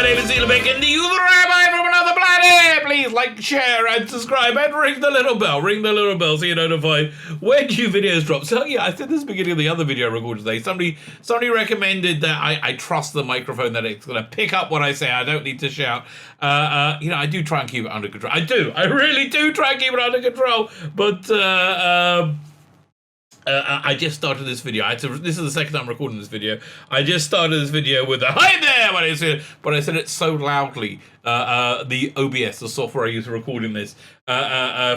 name is Tzvi Lebetkin, the Rabbi from another planet. Please like, share, and subscribe, and ring the little bell. Ring the little bell so you're notified when new videos drop. So yeah, I said this at the beginning of the other video I recorded today. Somebody recommended that I trust the microphone, that it's going to pick up what I say. I don't need to shout. I do try and keep it under control. I really do try and keep it under control. But I just started this video. This is the second time I'm recording this video. I just started this video with a hi there, but I said it so loudly. The OBS, the software I use for recording this,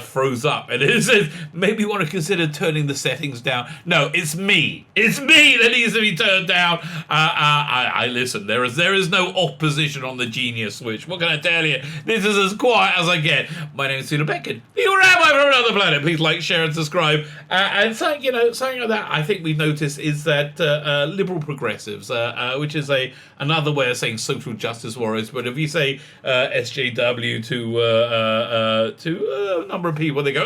froze up, and it says maybe you want to consider turning the settings down. No, it's me. It's me that needs to be turned down. I listen. There is no opposition on the genius switch. What can I tell you? This is as quiet as I get. My name is Tzvi Lebetkin. You're Rabbi from another planet. Please like, share, and subscribe. And something that I think we've noticed is that liberal progressives, which is another way of saying social justice warriors, but if you say SJW to a number of people, they go,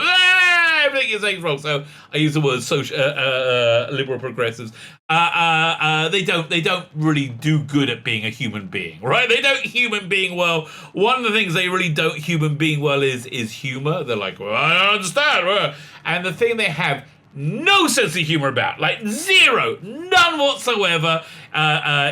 everything you say is wrong. So I use the word social liberal progressives. They don't really do good at being a human being, right? They don't human being well. One of the things they really don't human being well is humor. They're like, well, I don't understand. And the thing they have no sense of humor about, like zero, none whatsoever,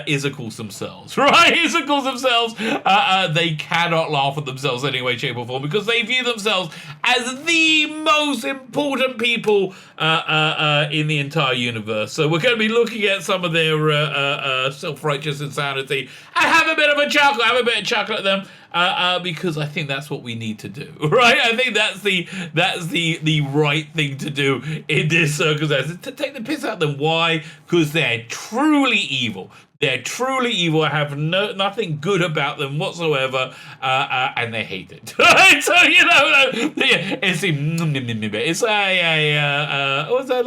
is of course themselves, right? Is of course themselves. They cannot laugh at themselves in any way, shape, or form because they view themselves as the most important people in the entire universe. So we're going to be looking at some of their self-righteous insanity. I have a bit of a chuckle at them. Because I think that's what we need to do, right? I think that's the right thing to do in this circumstance, to take the piss out of them. Why? Because they're truly evil. They're truly evil. I have nothing good about them whatsoever, and they hate it. So it's a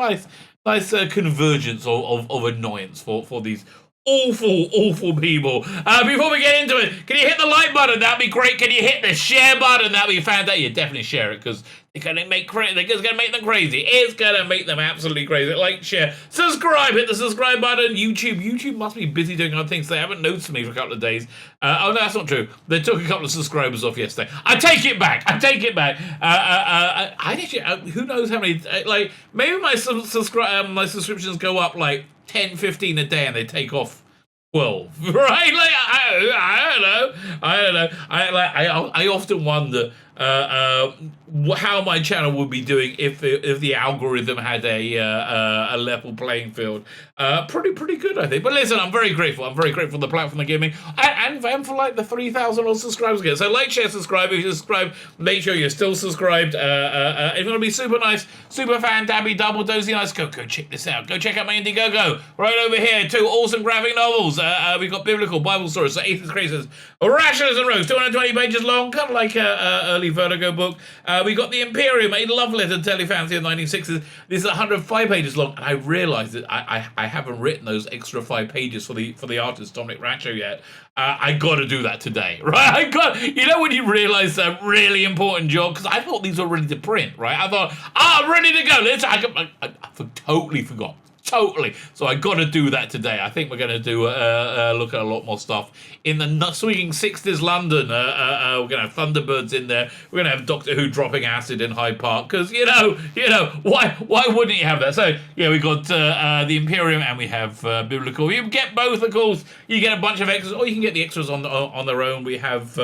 nice convergence of annoyance for these awful people. Before we get into it, can you hit the like button? That'd be great. Can you hit the share button? That'd be fantastic. You definitely share it because it's gonna make them crazy. It's gonna make them absolutely crazy. Like, share, subscribe. Hit the subscribe button. YouTube must be busy doing other things. They haven't noticed me for a couple of days. Oh no, that's not true. They took a couple of subscribers off yesterday. I take it back. I actually, who knows how many? Like, maybe my subscriptions go up like 10, 15 a day, and they take off 12, right? Like, I don't know. I often wonder how my channel would be doing if the algorithm had a level playing field. Pretty good, I think. But listen, I'm very grateful. I'm very grateful for the platform they give me, and for like the 3,000 odd subscribers again. So like, share, subscribe. If you subscribe, make sure you're still subscribed. If you want to be super nice, super fan, dabby, double, dozy nice, go check this out. Go check out my Indiegogo right over here. 2 awesome graphic novels. We've got biblical Bible stories, so atheist creators, Rationers and Rogues, 220 pages long, kind of like early Vertigo book. We got the Imperium, a love letter to Telefancy in the 1960s. This is 105 pages long, and I realised that I haven't written those extra 5 pages for the artist Dominic Rancho yet. I got to do that today, right? When you realise a really important job, because I thought these were ready to print, right? I thought, I'm ready to go. I totally forgot. Totally. So I got to do that today. I think we're going to do look at a lot more stuff in the swinging 60s London. We're going to have Thunderbirds in there. We're going to have Doctor Who dropping acid in Hyde Park because why wouldn't you have that? So yeah, we got the Imperium and we have biblical. You get both, of course. You get a bunch of extras, or you can get the extras on their own. We have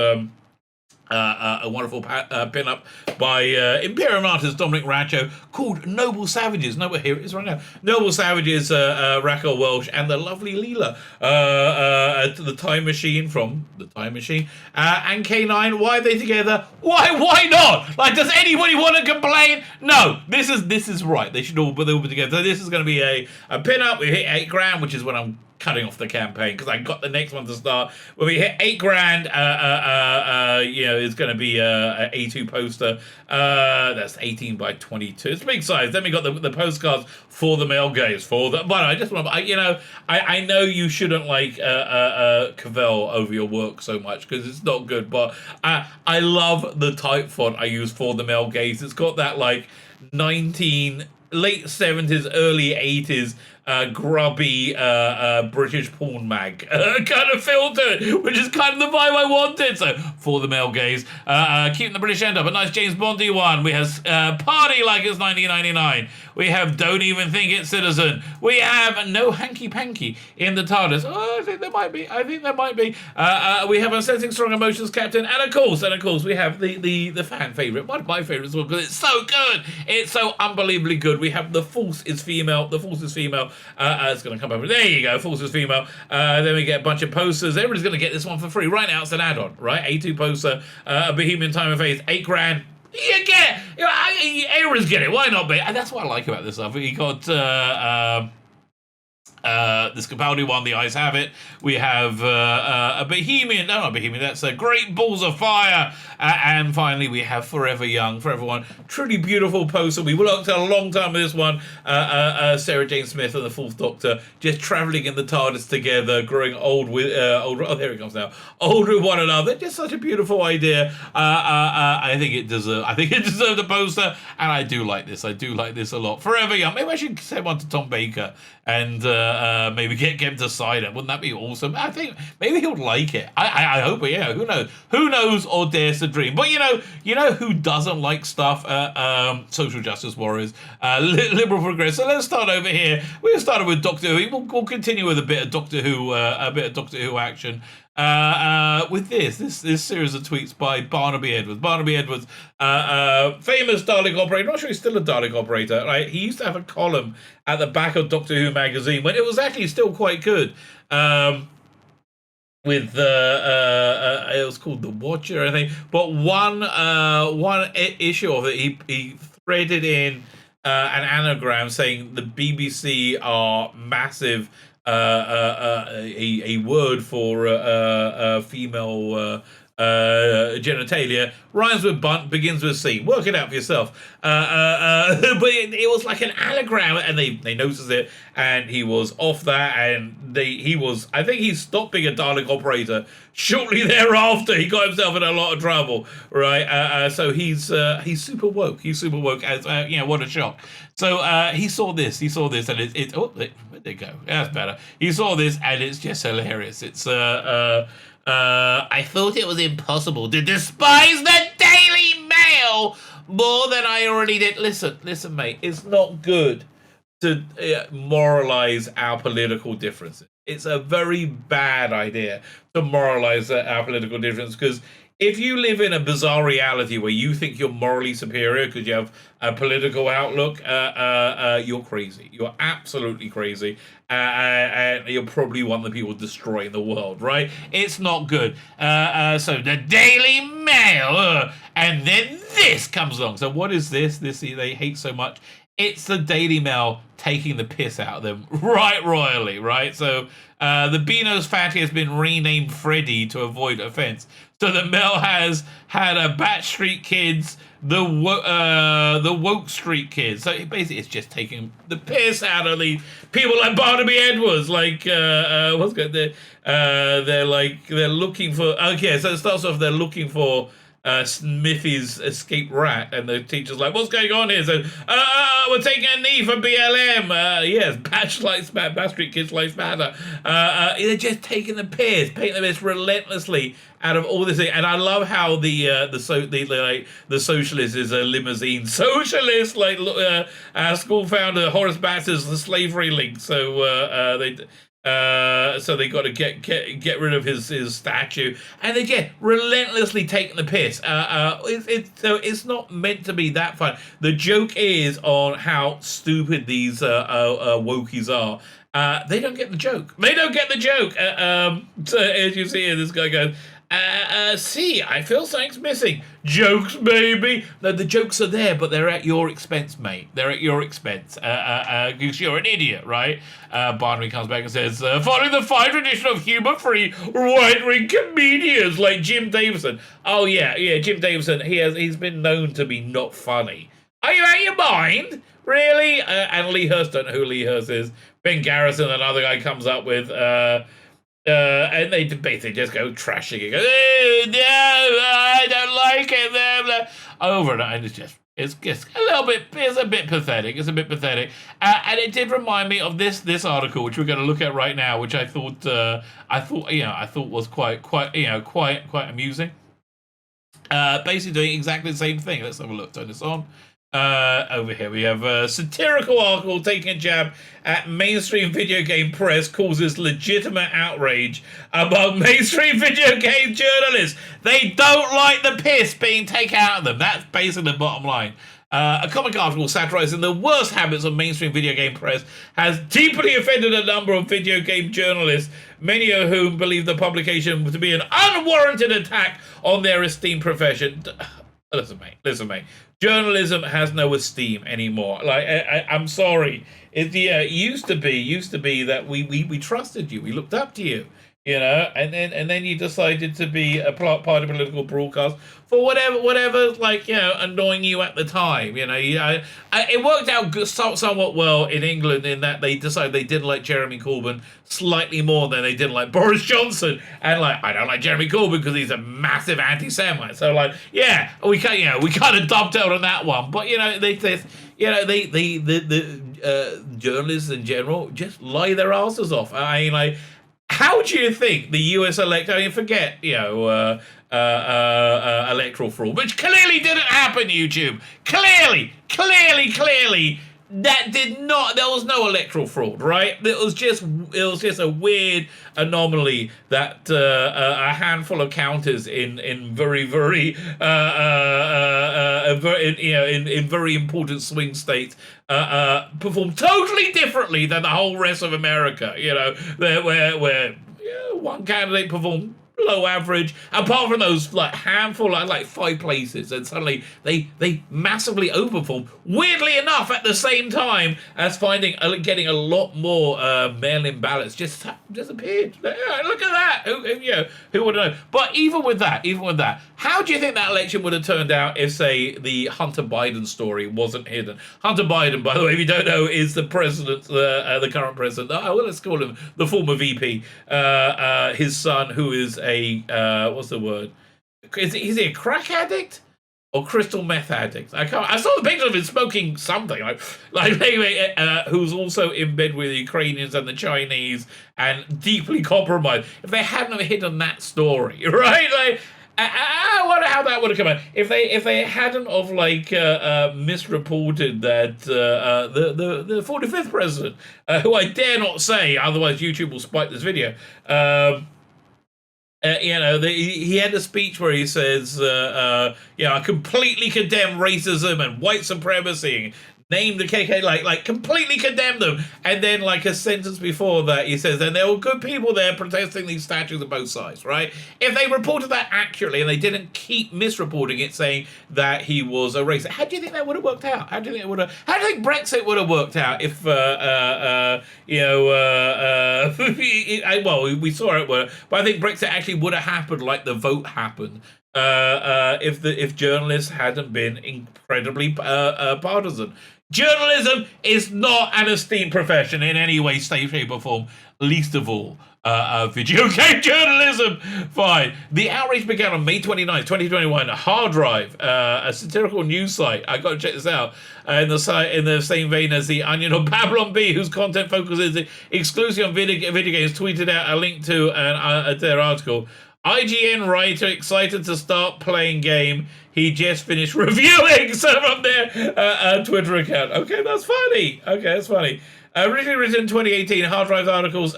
a wonderful pin-up by Imperium artist Dominic Rancho called Noble Savages. No, here it is right now. Noble Savages, Raquel Welch, and the lovely Leela. The Time Machine from The Time Machine. And K9, why are they together? Why not? Like, does anybody want to complain? No, this is right. They'll all be together. So this is going to be a pin-up. We hit $8,000, which is when I'm cutting off the campaign because I got the next one to start. When we hit $8,000, it's going to be a A2 poster. That's 18 by 22. It's a big size. Then we got the postcards for the male gaze. But I just want, I know you shouldn't like cavil over your work so much because it's not good. But I love the type font I use for the male gaze. It's got that like late 70s, early 80s grubby British porn mag kind of feel to it, which is kind of the vibe I wanted. So for the male gaze, keeping the British end up, a nice James Bondy one. We have Party Like It's 1999. We have Don't Even Think It's Citizen. We have No Hanky Panky in the TARDIS. Oh, I think there might be. We have Unsensing Strong Emotions Captain, and of course, we have the fan favorite, one of my favorites, because it's so good. It's so unbelievably good. We have The Force is Female. It's going to come over. There you go. Force is Female. Then we get a bunch of posters. Everybody's going to get this one for free. Right now, it's an add-on, right? A2 poster, a Bohemian Time of Faith, $8,000. You get it. Everyone's get it. Why not be? And that's what I like about this stuff. You got this Capaldi one, The Eyes Have It. We have a Bohemian, no, not Bohemian, that's a Great Balls of Fire. And finally, we have Forever Young, for everyone. Truly beautiful poster. We worked a long time with this one. Sarah Jane Smith and the Fourth Doctor just travelling in the TARDIS together, growing old with, oh, there it comes now, old with one another. Just such a beautiful idea. I think it deserved a poster, and I do like this. I do like this a lot. Forever Young. Maybe I should send one to Tom Baker and maybe get him to sign it. Wouldn't that be awesome? I think maybe he'll like it. I hope. Yeah, who knows? Who knows or dares to dream? But you know who doesn't like stuff? Social justice warriors, liberal progressive. So let's start over here. We've started with Doctor Who. We'll continue with a bit of Doctor Who, action. With this series of tweets by Barnaby Edwards. Barnaby Edwards, famous Dalek operator. Not sure he's still a Dalek operator, right? He used to have a column at the back of Doctor Who magazine when it was actually still quite good. With it was called The Watcher, I think. But one issue of it, he threaded in an anagram saying the BBC are massive. A word for female genitalia, rhymes with bunt, begins with C. Work it out for yourself. But it was like an anagram, and they noticed it, and he was off that, and I think he stopped being a Dalek operator shortly thereafter. He got himself in a lot of trouble, right? So he's super woke. He's super woke. As what a shock. So he saw this, and it oh, where'd it go? That's better. He saw this, and it's just hilarious. It's I thought it was impossible to despise the Daily Mail more than I already did. Listen, mate. It's not good to moralize our political differences. It's a very bad idea to moralize our political difference, because if you live in a bizarre reality where you think you're morally superior because you have a political outlook, you're crazy. You're absolutely crazy. And you're probably one of the people destroying the world, right? It's not good. So the Daily Mail, and then this comes along. So what is this? This they hate so much. It's the Daily Mail taking the piss out of them, right royally, right? So the Beano's fatty has been renamed Freddy to avoid offense. So the Mail has had a Bat Street Kids, the Woke Street Kids. So basically, it's just taking the piss out of the people like Barnaby Edwards. Like what's good? They're looking for. Okay, so it starts off. They're looking for Smithy's escaped rat, and the teacher's like, "What's going on here?" So, we're taking a knee for BLM. Yes, Bat Street Kids Life Matter. They're just taking the piss, painting the piss relentlessly out of all this thing. And I love how the socialist is a limousine socialist, like our school founder Horace Baxter's the slavery link. So they got to get rid of his statue, and they get relentlessly taking the piss. It's not meant to be that fun. The joke is on how stupid these wokies are. They don't get the joke. So as you see here, this guy goes, see, I feel something's missing. Jokes, baby. No, the jokes are there, but they're at your expense, mate. They're at your expense. Because you're an idiot, right? Barnaby comes back and says, following the fine tradition of humor-free right-wing comedians like Jim Davison. Oh, yeah, Jim Davison, he's been known to be not funny. Are you out of your mind? Really? And Lee Hurst, don't know who Lee Hurst is. Ben Garrison, another guy, comes up with... and they basically just go trashing it. Go, no, I don't like it. Blah, blah, over and over. And it's just It's just a little bit. It's a bit pathetic. It's a bit pathetic, and it did remind me of this article, which we're going to look at right now, which I thought was quite amusing. Basically doing exactly the same thing. Let's have a look. Turn this on. Over here we have a satirical article taking a jab at mainstream video game press causes legitimate outrage among mainstream video game journalists. They don't like the piss being taken out of them. That's basically the bottom line. A comic article satirizing the worst habits of mainstream video game press has deeply offended a number of video game journalists, many of whom believe the publication to be an unwarranted attack on their esteemed profession. Listen, mate. Journalism has no esteem anymore. Like, I'm sorry. It used to be that we trusted you, we looked up to you, and then you decided to be a part of political broadcast for whatever, like, annoying you at the time. It worked out somewhat well in England in that they decided they didn't like Jeremy Corbyn slightly more than they didn't like Boris Johnson, and like, I don't like Jeremy Corbyn because he's a massive anti-Semite. So like, yeah, we kind of dovetailed on that one, but the journalists in general just lie their asses off. I mean, like, how do you think the U.S. forget, electoral fraud, which clearly didn't happen, YouTube. Clearly, there was no electoral fraud, right? It was just a weird anomaly that a handful of counters in very important swing states performed totally differently than the whole rest of America. Where one candidate performed below average, apart from those like handful, like 5 places, and suddenly they massively overperform. Weirdly enough, at the same time as getting a lot more mail-in ballots just appeared. Look at that. Who would know? But even with that, how do you think that election would have turned out if, say, the Hunter Biden story wasn't hidden? Hunter Biden, by the way, if you don't know, is the president, the current president. Let's call him the former VP. His son, who is a what's the word? Is he a crack addict or crystal meth addict? I saw the picture of him smoking something who's also in bed with the Ukrainians and the Chinese and deeply compromised. If they hadn't hidden that story, right? Like, I wonder how that would have come out if they hadn't of misreported that the 45th president, who I dare not say, otherwise YouTube will spike this video. He had a speech where he says, I completely condemn racism and white supremacy, name the KK, like completely condemn them. And then like a sentence before that, he says, and there were good people there protesting these statues on both sides, right? If they reported that accurately and they didn't keep misreporting it, saying that he was a racist, how do you think that would have worked out? How do you think Brexit would have worked out if, we saw it work, but I think Brexit actually would have happened like the vote happened. If journalists hadn't been incredibly partisan. Journalism is not an esteemed profession in any way, shape, or form, least of all video game journalism. Fine. The outrage began on May 29th, 2021. Hard Drive, a satirical news site. I got to check this out. In the same vein as The Onion or Babylon Bee, whose content focuses exclusively on video games, tweeted out a link to their article. IGN writer excited to start playing game he just finished reviewing. So from their Twitter account. Okay, that's funny. Originally written in 2018, Hard Drive articles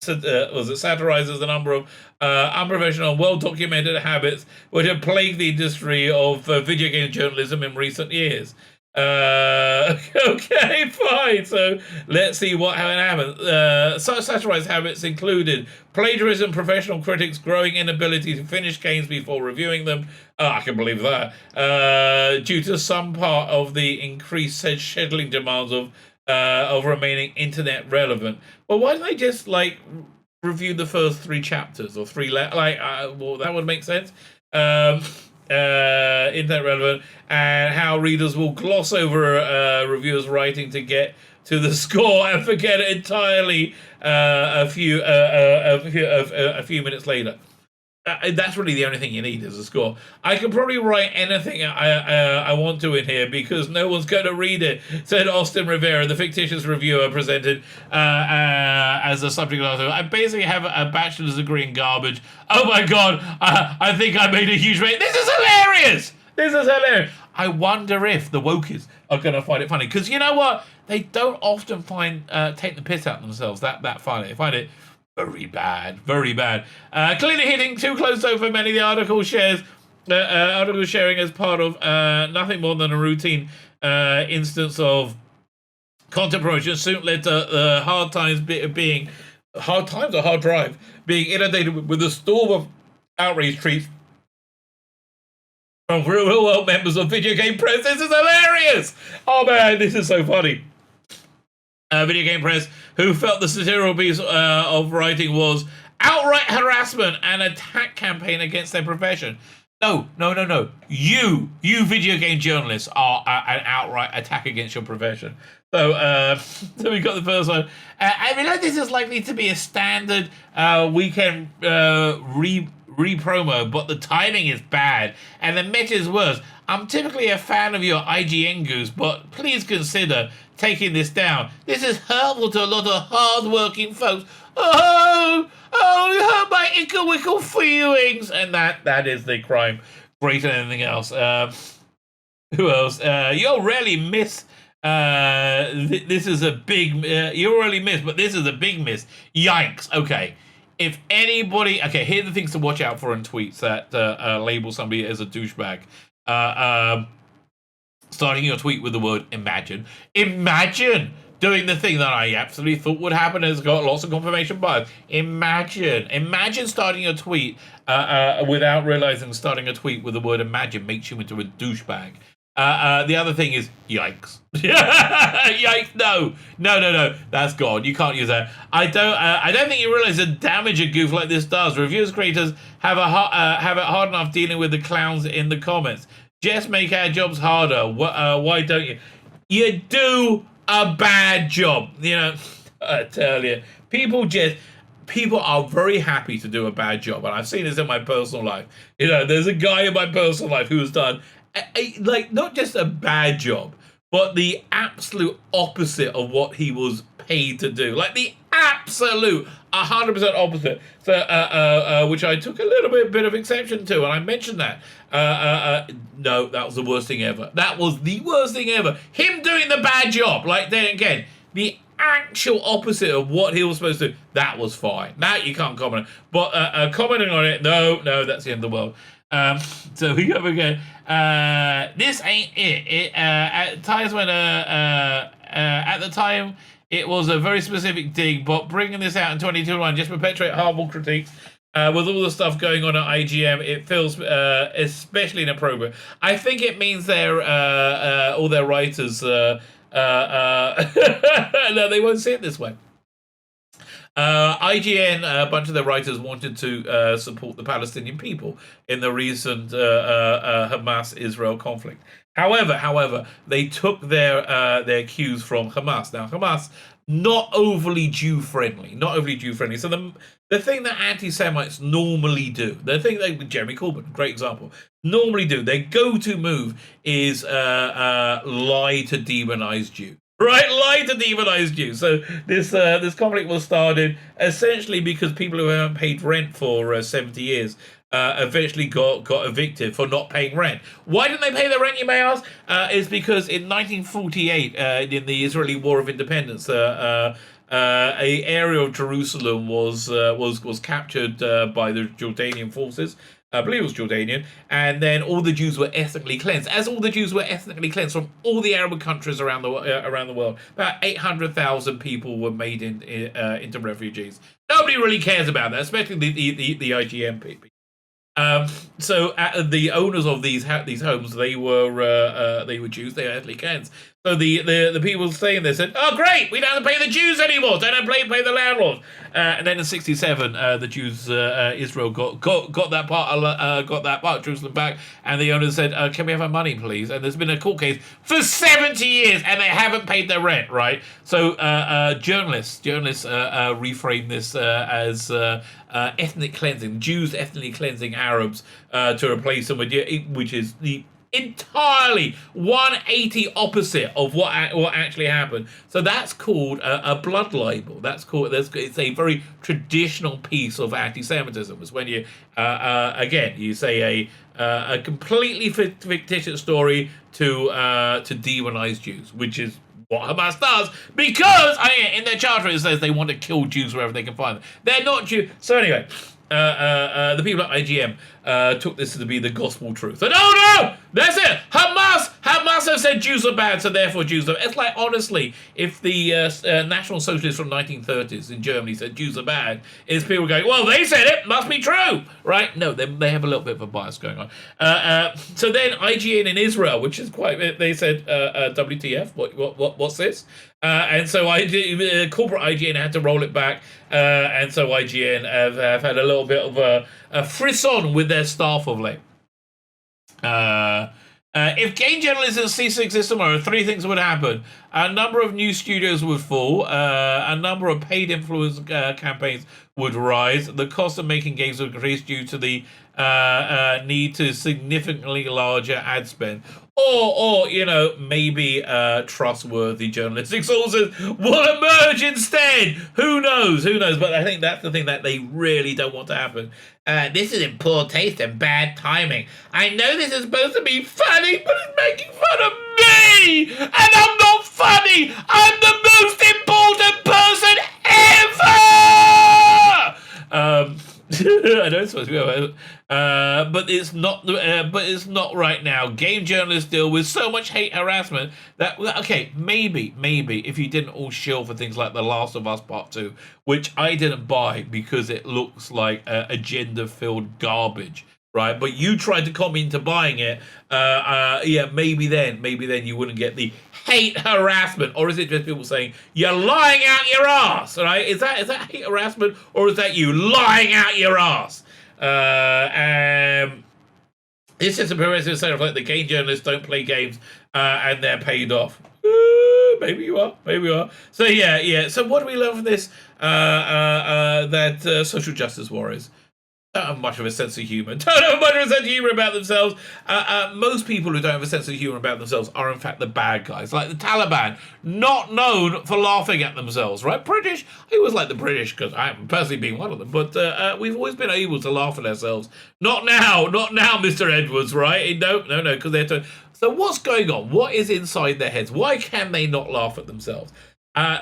satirizes the number of unprofessional, well-documented habits which have plagued the industry of video game journalism in recent years. Okay, fine. So let's see what happened. Such satirized habits included plagiarism, professional critics' growing inability to finish games before reviewing them. I can believe that. Due to some part of the increased scheduling demands of remaining internet relevant. Well, why don't they just review the first 3 chapters or 3 well, that would make sense. Internet relevant, and how readers will gloss over reviewers' writing to get to the score and forget it entirely a few minutes later. that's really the only thing you need is a score. I can probably write anything I want to in here because no one's going to read it, said Austin Rivera, the fictitious reviewer presented as a subject author. I basically have a bachelor's degree in garbage. Oh my god, I think I made a huge mistake. This is hilarious! This is hilarious. I wonder if the wokies are going to find it funny. Because you know what? They don't often take the piss out of themselves that funny. They find it very bad, very bad. Clearly hitting too close though for many. The article sharing as part of nothing more than a routine instance of content promotion soon led to hard times or hard drive being inundated with a storm of outrage tweets from real world members of video game press. This is hilarious! Oh man, this is so funny. Video game press who felt the satirical piece of writing was outright harassment and attack campaign against their profession. No. You video game journalists are an outright attack against your profession. So we got the first one. I realize this is likely to be a standard weekend re-promo, but the timing is bad and the meta is worse. I'm typically a fan of your IGN goose, but please consider taking this down. This is hurtful to a lot of hard-working folks. Oh, you hurt my ickle-wickle feelings. And that is the crime greater than anything else. Who else? You'll really miss... this is a big... you'll really miss, but this is a big miss. Yikes. Okay. If anybody... Okay, here are the things to watch out for in tweets that label somebody as a douchebag. Starting your tweet with the word imagine. Imagine doing the thing that I absolutely thought would happen and has got lots of confirmation bias. Imagine starting a tweet without realizing starting a tweet with the word imagine makes you into a douchebag. The other thing is yikes. Yikes! No. That's gone. You can't use that. I don't think you realize the damage a goof like this does. Reviewers, creators have it hard enough dealing with the clowns in the comments. Just make our jobs harder. Why don't you? You do a bad job. You know, I tell you, people are very happy to do a bad job, and I've seen this in my personal life. You know, there's a guy in my personal life who's done like not just a bad job, but the absolute opposite of what he was paid to do. Like the absolute 100% opposite. So, which I took a little bit of exception to, and I mentioned that. No, that was the worst thing ever. That was the worst thing ever. Him doing the bad job, like then again, the actual opposite of what he was supposed to do. That was fine. That you can't comment on. But commenting on it, no, that's the end of the world. So we go again. This ain't it. At times when at the time it was a very specific dig, but bringing this out in 2021 just perpetuate harmful critiques. With all the stuff going on at IGM, it feels especially inappropriate. I think it means all their writers. No, they won't see it this way. IGN, a bunch of their writers wanted to support the Palestinian people in the recent Hamas-Israel conflict. However, they took their cues from Hamas. Now, Hamas, not overly Jew-friendly. So the thing that anti-Semites normally do, the thing that Jeremy Corbyn, great example, normally do, their go-to move is lie to demonize Jews. Right, lie to demonize Jews. So this conflict was started essentially because people who haven't paid rent for 70 years eventually got evicted for not paying rent. Why didn't they pay their rent, you may ask? It's because in 1948, in the Israeli War of Independence, a area of Jerusalem was captured by the Jordanian forces. I believe it was Jordanian, and then all the Jews were ethnically cleansed. As all the Jews were ethnically cleansed from all the Arab countries around the world, about 800,000 people were made into refugees. Nobody really cares about that, especially the IGM people. So the owners of these homes, they were Jews, they were ethnically cleansed. So the people staying there said, "Oh, great! We don't have to pay the Jews anymore. Don't have to pay the landlords." And then in '67, the Jews, Israel got that part of Jerusalem back, and the owner said, "Can we have our money, please?" And there's been a court case for 70 years, and they haven't paid their rent, right? So journalists reframe this as ethnic cleansing, Jews ethnically cleansing Arabs to replace them with, which is the entirely 180 opposite of what actually happened. So that's called a blood libel. It's a very traditional piece of anti-Semitism. It's when you again you say a completely fictitious story to demonize Jews, which is what Hamas does, because in their charter it says they want to kill Jews wherever they can find them. They're not Jews. So anyway, the people at IGM took this to be the gospel truth. And no, that's it. Hamas have said Jews are bad, so therefore Jews are. It's like, honestly, if the National Socialists from 1930s in Germany said Jews are bad, it's people going, well, they said it, must be true, right? No, they have a little bit of a bias going on. So then IGN in Israel, which is quite, they said, WTF, what's this? And so corporate IGN had to roll it back, and so IGN have had a little bit of a frisson with their staff of late. If gay journalism ceased to exist tomorrow, three things would happen. A number of new studios would fall, a number of paid influence campaigns would rise, the cost of making games would increase due to the need to significantly larger ad spend, or maybe trustworthy journalistic sources will emerge instead. Who knows? But I think that's the thing that they really don't want to happen. This is in poor taste and bad timing. I know this is supposed to be funny, but it's making fun of me, and I'm not funny. I'm the most important person ever. I know it's supposed to be, but it's not. But it's not right now. Game journalists deal with so much hate harassment that maybe if you didn't all shill for things like The Last of Us Part 2, which I didn't buy because it looks like agenda-filled garbage, right? But you tried to come into buying it. Maybe then you wouldn't get the hate harassment. Or is it just people saying you're lying out your ass? Right? Is that hate harassment, or is that you lying out your ass? It's just a progressive sort of like the game journalists don't play games and they're paid off. Maybe you are. So yeah. So what do we learn from this? That social justice warriors don't have much of a sense of humor. Don't have much of a sense of humor about themselves. Most people who don't have a sense of humor about themselves are in fact the bad guys, like the Taliban, not known for laughing at themselves, right? British, I always like the British because I am personally being one of them, but we've always been able to laugh at ourselves. Not now, Mr. Edwards, right? No, because they're so what's going on? What is inside their heads? Why can they not laugh at themselves?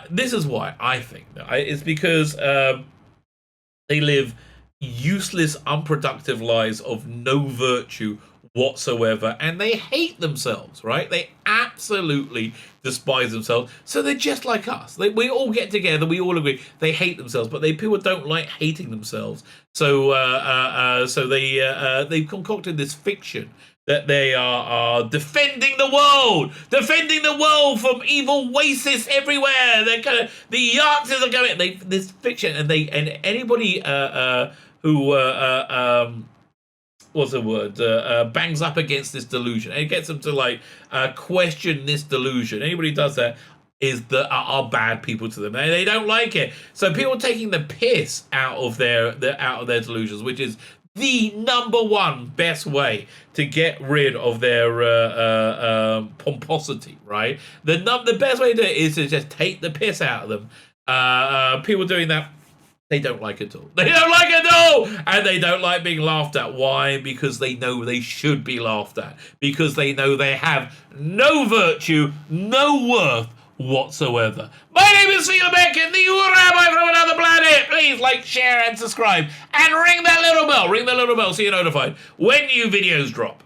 This is why I think. It's because they live useless, unproductive lives of no virtue whatsoever, and they hate themselves, right? They absolutely despise themselves. So they're just like us. We all get together, we all agree they hate themselves, but people don't like hating themselves. So they've concocted this fiction that they are defending the world from evil racists everywhere. They're kind of, the Yazis are going. This fiction, and anybody who what's the word? Bangs up against this delusion, and it gets them to question this delusion. Anybody who does that are bad people to them. They don't like it. So people taking the piss out of their delusions, which is the number one best way to get rid of their pomposity, right? The best way to do it is to just take the piss out of them. People doing that, they don't like it at all. And they don't like being laughed at. Why? Because they know they should be laughed at. Because they know they have no virtue, no worth whatsoever. My name is Tzvi Lebetkin, the Rabbi from another planet. Please like, share, and subscribe, and ring that little bell so you're notified when new videos drop.